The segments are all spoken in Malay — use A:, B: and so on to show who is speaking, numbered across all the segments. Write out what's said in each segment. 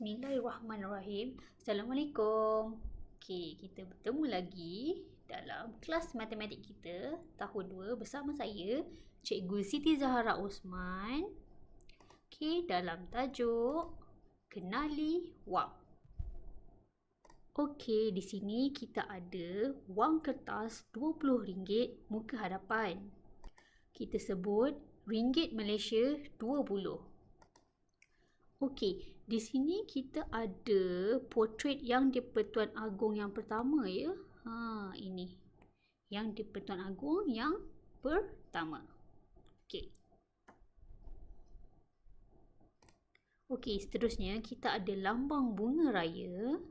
A: Bismillahirrahmanirrahim. Assalamualaikum. Okey, kita bertemu lagi dalam kelas matematik kita tahun 2 bersama saya, Cikgu Siti Zahara Osman. Okey, dalam tajuk Kenali Wang. Okey, di sini kita ada wang kertas RM20 muka hadapan. Kita sebut ringgit Malaysia 20. Okey, di sini kita ada portrait yang di-Pertuan Agong yang pertama ya. Ini. Yang di-Pertuan Agong yang pertama. Okey. Okey, seterusnya kita ada lambang bunga raya.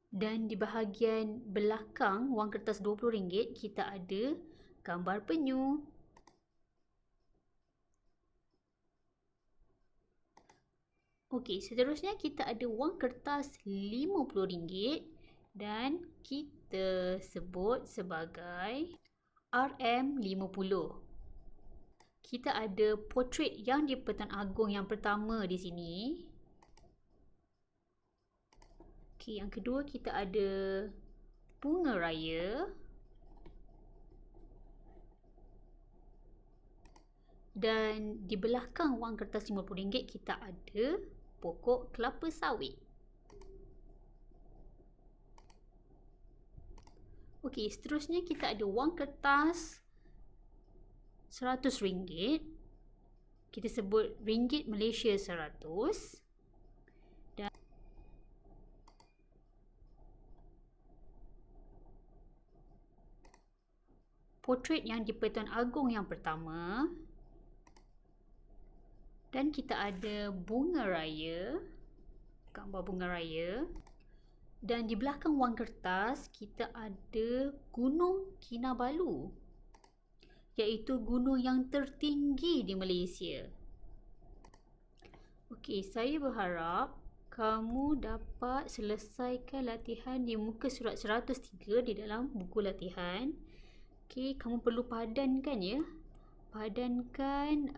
A: Dan di bahagian belakang wang kertas RM20 kita ada gambar penyu. Okey, seterusnya kita ada wang kertas RM50 dan kita sebut sebagai RM50. Kita ada portrait yang di-Pertuan Agong yang pertama di sini. Okey, yang kedua kita ada bunga raya. Dan di belakang wang kertas RM50 kita ada pokok kelapa sawit. Okey, seterusnya kita ada wang kertas RM100. Kita sebut ringgit Malaysia 100. Dan portrait yang di-Pertuan Agong yang pertama. Dan kita ada bunga raya, gambar bunga raya. Dan di belakang wang kertas kita ada Gunung Kinabalu, iaitu gunung yang tertinggi di Malaysia. Okey, saya berharap kamu dapat selesaikan latihan di muka surat 103 di dalam buku latihan. Okey, kamu perlu padankan ya. Padankan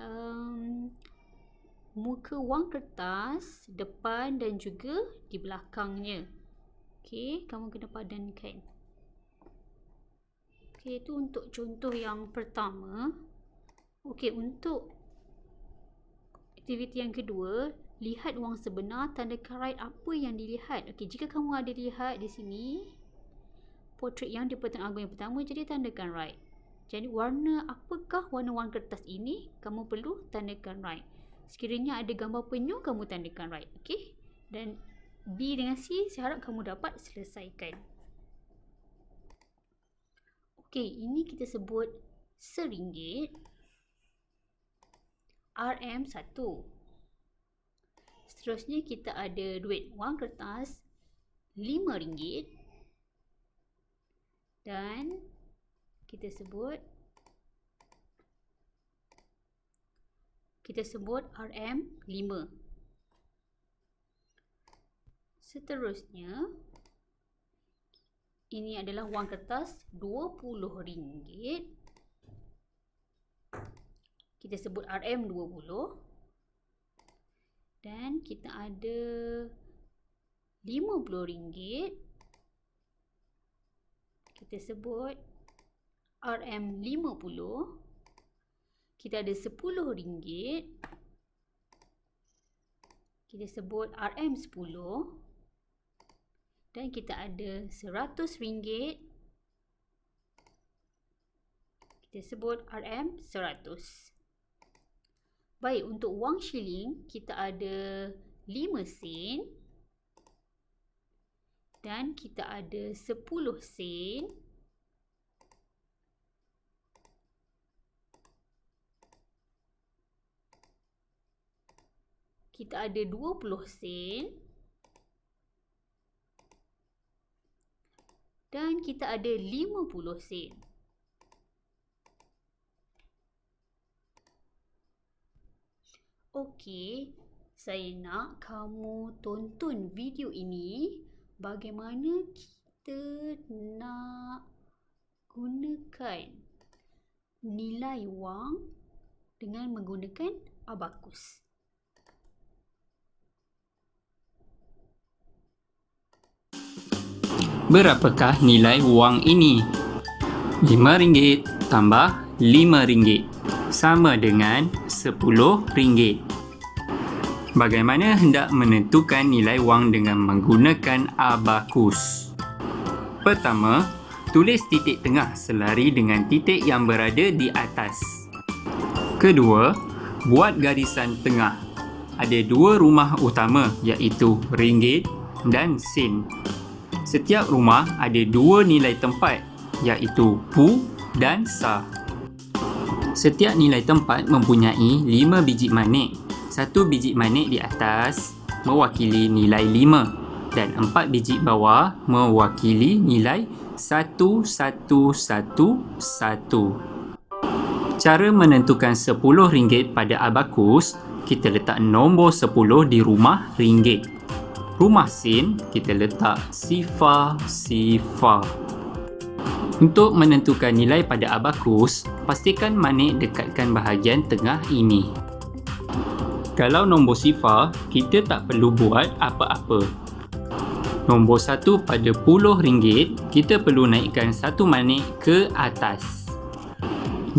A: muka wang kertas depan dan juga di belakangnya. Okey, kamu kena padankan. Okey, itu untuk contoh yang pertama. Okey, untuk aktiviti yang kedua, lihat wang sebenar, tandakan right apa yang dilihat. Okey, jika kamu ada lihat di sini portrait yang di-Pertuan Agong yang pertama, jadi tandakan right. Jadi apakah warna wang kertas ini? Kamu perlu tandakan right. Sekiranya ada gambar penyu, kamu tandakan right. Okey? Dan B dengan C, saya harap kamu dapat selesaikan. Okey, ini kita sebut RM1. RM1. Seterusnya kita ada duit wang kertas RM5. Dan kita sebut RM5. Seterusnya, ini adalah wang kertas RM20. Kita sebut RM20. Dan kita ada RM50. Kita sebut RM50. Kita ada RM10. Kita sebut RM10. Dan kita ada RM100. Kita sebut RM100. Baik, untuk wang shilling kita ada 5 sen. Dan kita ada 10 sen. Kita ada 20 sen. Dan kita ada 50 sen. Okey, saya nak kamu tonton video ini bagaimana kita nak gunakan nilai wang dengan menggunakan abakus.
B: Berapakah nilai wang ini? RM5 tambah RM5 sama dengan RM10. Bagaimana hendak menentukan nilai wang dengan menggunakan abakus? Pertama, tulis titik tengah selari dengan titik yang berada di atas. Kedua, buat garisan tengah. Ada dua rumah utama iaitu ringgit dan sen. Setiap rumah ada dua nilai tempat iaitu pu dan sa. Setiap nilai tempat mempunyai 5 biji manik. 1 biji manik di atas mewakili nilai 5 dan 4 biji bawah mewakili nilai 1111. Cara menentukan RM10 pada abakus, kita letak nombor 10 di rumah ringgit. Rumah sen, kita letak sifar. Untuk menentukan nilai pada abakus, pastikan manik dekatkan bahagian tengah ini. Kalau nombor sifar, kita tak perlu buat apa-apa. Nombor 1 pada RM10, kita perlu naikkan 1 manik ke atas.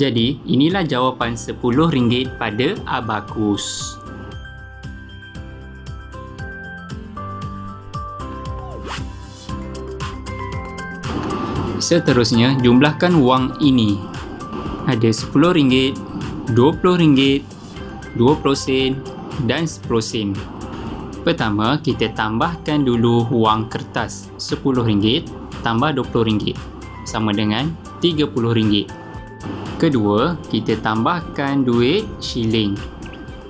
B: Jadi, inilah jawapan RM10 pada abakus. Seterusnya, jumlahkan wang ini. Ada RM10, RM20, 20 sen dan 10 sen. Pertama, kita tambahkan dulu wang kertas. RM10 tambah RM20 sama dengan RM30. Kedua, kita tambahkan duit shilling.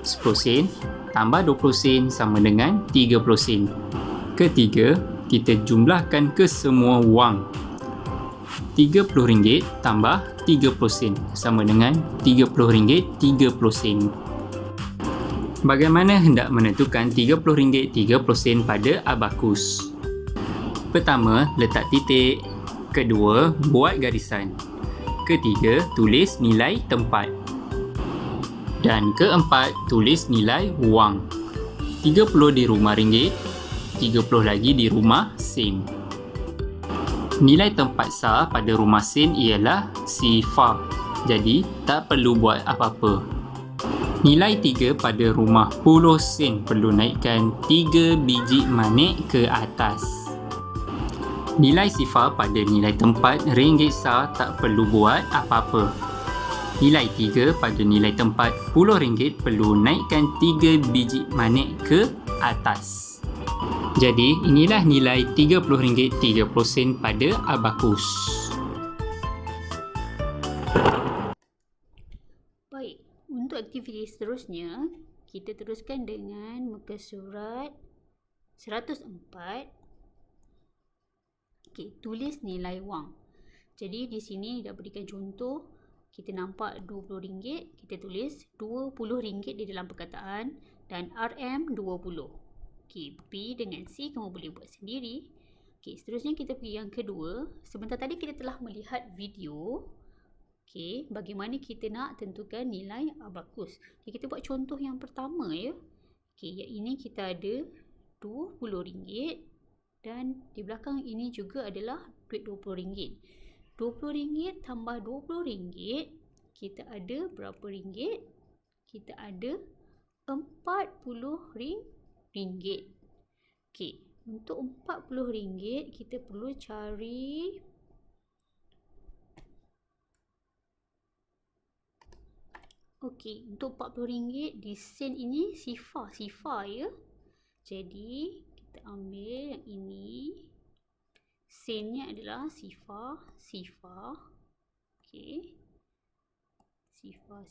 B: 10 sen tambah 20 sen sama dengan 30 sen. Ketiga, kita jumlahkan kesemua wang. RM30 tambah 30 sen sama dengan RM30 30 sen. Bagaimana hendak menentukan RM30 30 sen pada abakus? Pertama, letak titik. Kedua, buat garisan. Ketiga, tulis nilai tempat. Dan keempat, tulis nilai wang. 30 di rumah ringgit, 30 lagi di rumah sen. Nilai tempat sah pada rumah sen ialah sifar. Jadi, tak perlu buat apa-apa. Nilai 3 pada rumah 10 sen perlu naikkan 3 biji manik ke atas. Nilai sifar pada nilai tempat ringgit sah tak perlu buat apa-apa. Nilai 3 pada nilai tempat RM10 perlu naikkan 3 biji manik ke atas. Jadi, inilah nilai RM30 30 sen pada abakus.
A: Baik, untuk aktiviti seterusnya, kita teruskan dengan muka surat 104. Okey, tulis nilai wang. Jadi di sini dah berikan contoh, kita nampak RM20, kita tulis RM20 di dalam perkataan dan RM20. Okey, B dengan C kamu boleh buat sendiri. Okey, seterusnya kita pergi yang kedua. Sebentar tadi kita telah melihat video. Okey, bagaimana kita nak tentukan nilai abakus. Okay, kita buat contoh yang pertama ya. Okey, yang ini kita ada RM20 dan di belakang ini juga adalah duit RM20. RM20 tambah RM20, kita ada berapa ringgit? Kita ada RM40. Okey, untuk RM40 kita perlu cari untuk RM40 di sen ini sifar ya. Jadi kita ambil yang ini. Sennya adalah sifar. Okey. Sifar.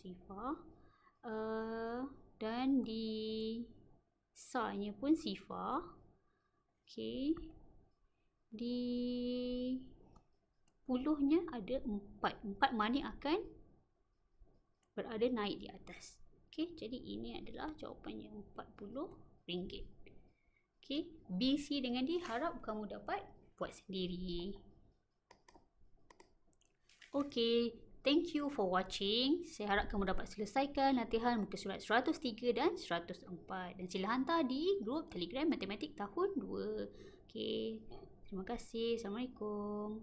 A: Dan di sa-nya pun sifar. Okey. Di puluhnya ada 4. 4 manik akan berada naik di atas. Okey, jadi ini adalah jawapannya RM40. Okey, B, C dengan D harap kamu dapat buat sendiri. Okey, thank you for watching. Saya harap kamu dapat selesaikan latihan muka surat 103 dan 104. Dan sila hantar di grup Telegram Matematik tahun 2. Okey, Terima kasih. Assalamualaikum.